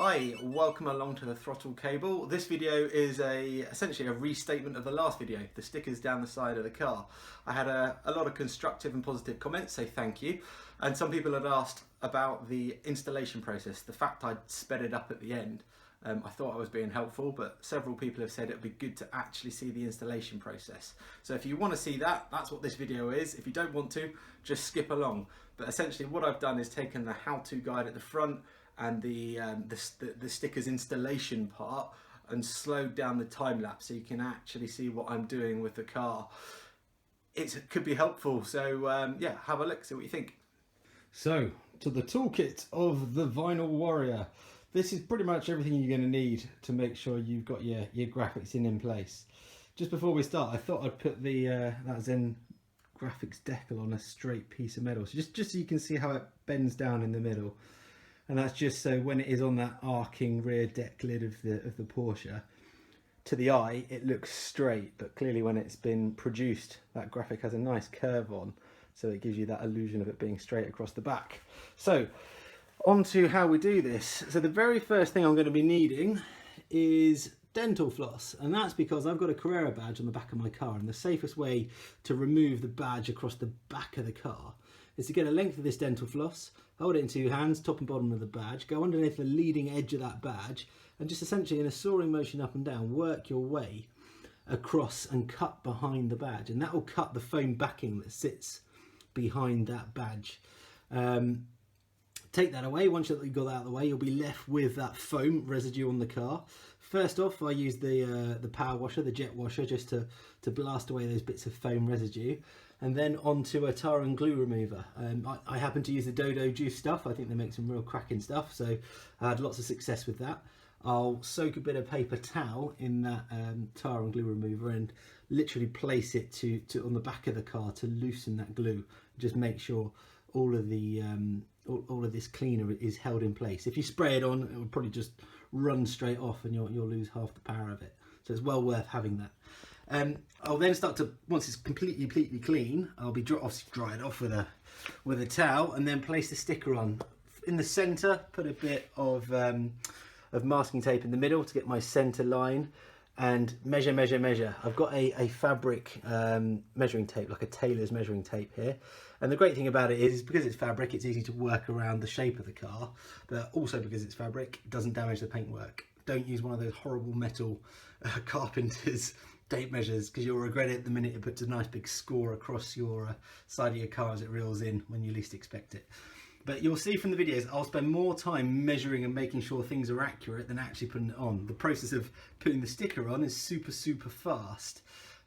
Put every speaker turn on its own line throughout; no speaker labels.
Hi, welcome along to the throttle cable. This video is essentially a restatement of the last video, the stickers down the side of the car. I had a lot of constructive and positive comments, so thank you. And some people had asked about the installation process, the fact I'd sped it up at the end. I thought I was being helpful, but several people have said it would be good to actually see the installation process. So if you want to see that, that's what this video is. If you don't want to, just skip along. But essentially what I've done is taken the how-to guide at the front and the stickers installation part and slowed down the time lapse so you can actually see what I'm doing with the car. It could be helpful, so yeah, have a look, see what you think. So, to the toolkit of the Vinyl Warrior. This is pretty much everything you're going to need to make sure you've got your graphics in place. Just before we start, I thought I'd put the that Zen graphics decal on a straight piece of metal, so just so you can see how it bends down in the middle. And that's just so when it is on that arcing rear deck lid of the Porsche, to the eye it looks straight, but clearly when it's been produced, that graphic has a nice curve on, so it gives you that illusion of it being straight across the back. So on to how we do this. So the very first thing I'm going to be needing is dental floss, and that's because I've got a Carrera badge on the back of my car, and the safest way to remove the badge across the back of the car is to get a length of this dental floss, hold it in two hands, top and bottom of the badge, go underneath the leading edge of that badge, and just essentially in a soaring motion up and down, work your way across and cut behind the badge, and that will cut the foam backing that sits behind that badge. Take that away. Once you've got that out of the way, you'll be left with that foam residue on the car. First off, I use the power washer, the jet washer, just to blast away those bits of foam residue, and then onto a tar and glue remover. I happen to use the Dodo Juice stuff. I think they make some real cracking stuff, so I had lots of success with that. I'll soak a bit of paper towel in that tar and glue remover and literally place it to on the back of the car to loosen that glue. Just make sure all of the all of this cleaner is held in place. If you spray it on, it will probably just run straight off and you'll lose half the power of it. So it's well worth having that. I'll then start to, once it's completely clean, I'll be obviously dry it off with a towel, and then place the sticker on. In the centre, put a bit of masking tape in the middle to get my centre line, and measure. I've got a fabric measuring tape, like a tailor's measuring tape here. And the great thing about it is because it's fabric, it's easy to work around the shape of the car, but also because it's fabric, it doesn't damage the paintwork. Don't use one of those horrible metal carpenter's tape measures, because you'll regret it the minute it puts a nice big score across your side of your car as it reels in when you least expect it. But you'll see from the videos, I'll spend more time measuring and making sure things are accurate than actually putting it on. The process of putting the sticker on is super fast.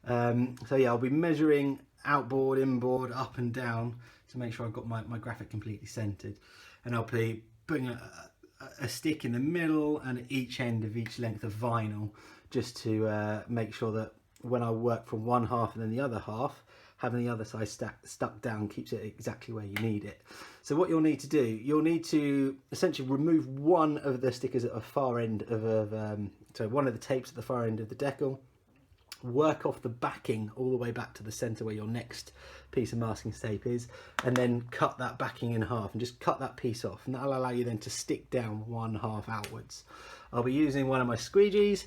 So yeah, I'll be measuring outboard, inboard, up and down to make sure I've got my graphic completely centered. And I'll be putting a stick in the middle and at each end of each length of vinyl, just to make sure that when I work from one half and then the other half, having the other side stuck down keeps it exactly where you need it. So what you'll need to do, you'll need to essentially remove one of the stickers at the far end of so one of the tapes at the far end of the decal, work off the backing all the way back to the center where your next piece of masking tape is, and then cut that backing in half and just cut that piece off, and that'll allow you then to stick down one half outwards. I'll be using one of my squeegees.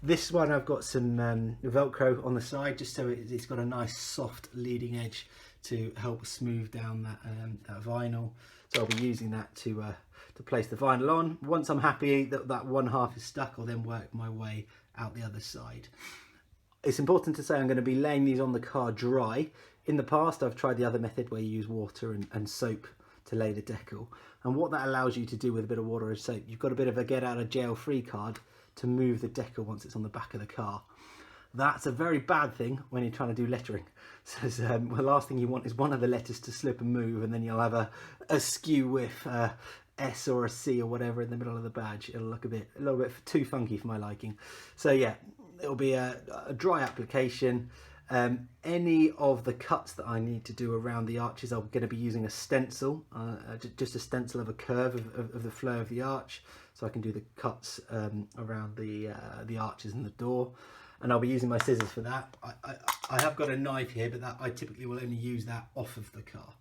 This one I've got some Velcro on the side, just so it's got a nice soft leading edge to help smooth down that vinyl. So I'll be using that to place the vinyl on. Once I'm happy that one half is stuck, I'll then work my way out the other side. It's important to say I'm going to be laying these on the car dry. In the past, I've tried the other method where you use water and soap to lay the decal. And what that allows you to do with a bit of water and soap, you've got a bit of a get out of jail free card to move the decal once it's on the back of the car. That's a very bad thing when you're trying to do lettering. So the last thing you want is one of the letters to slip and move, and then you'll have a skew with S or a C or whatever in the middle of the badge. It'll look a little bit too funky for my liking. So yeah, it'll be a dry application. Any of the cuts that I need to do around the arches, I'm going to be using a stencil, just a stencil of a curve of the flow of the arch, so I can do the cuts around the arches and the door. And I'll be using my scissors for that. I have got a knife here, but I typically will only use that off of the car.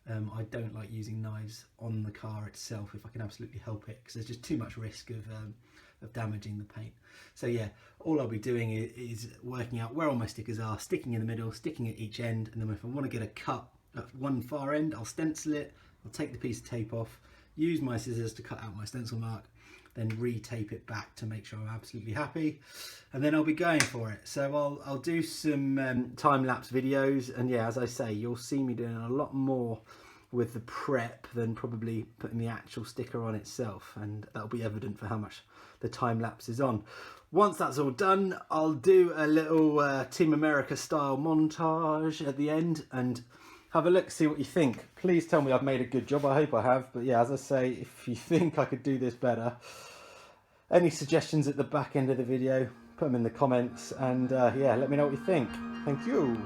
I don't like using knives on the car itself if I can absolutely help it, because there's just too much risk of damaging the paint. So yeah, all I'll be doing is working out where all my stickers are, sticking in the middle, sticking at each end, and then if I want to get a cut at one far end, I'll stencil it, I'll take the piece of tape off, use my scissors to cut out my stencil mark, then re-tape it back to make sure I'm absolutely happy, and then I'll be going for it. So I'll do some time-lapse videos, and yeah, as I say, you'll see me doing a lot more with the prep than probably putting the actual sticker on itself, and that'll be evident for how much the time-lapse is on. Once that's all done, I'll do a little Team America style montage at the end and have a look, see what you think. Please tell me I've made a good job. I hope I have. But yeah, as I say, if you think I could do this better, any suggestions at the back end of the video, put them in the comments, and yeah, let me know what you think. Thank you.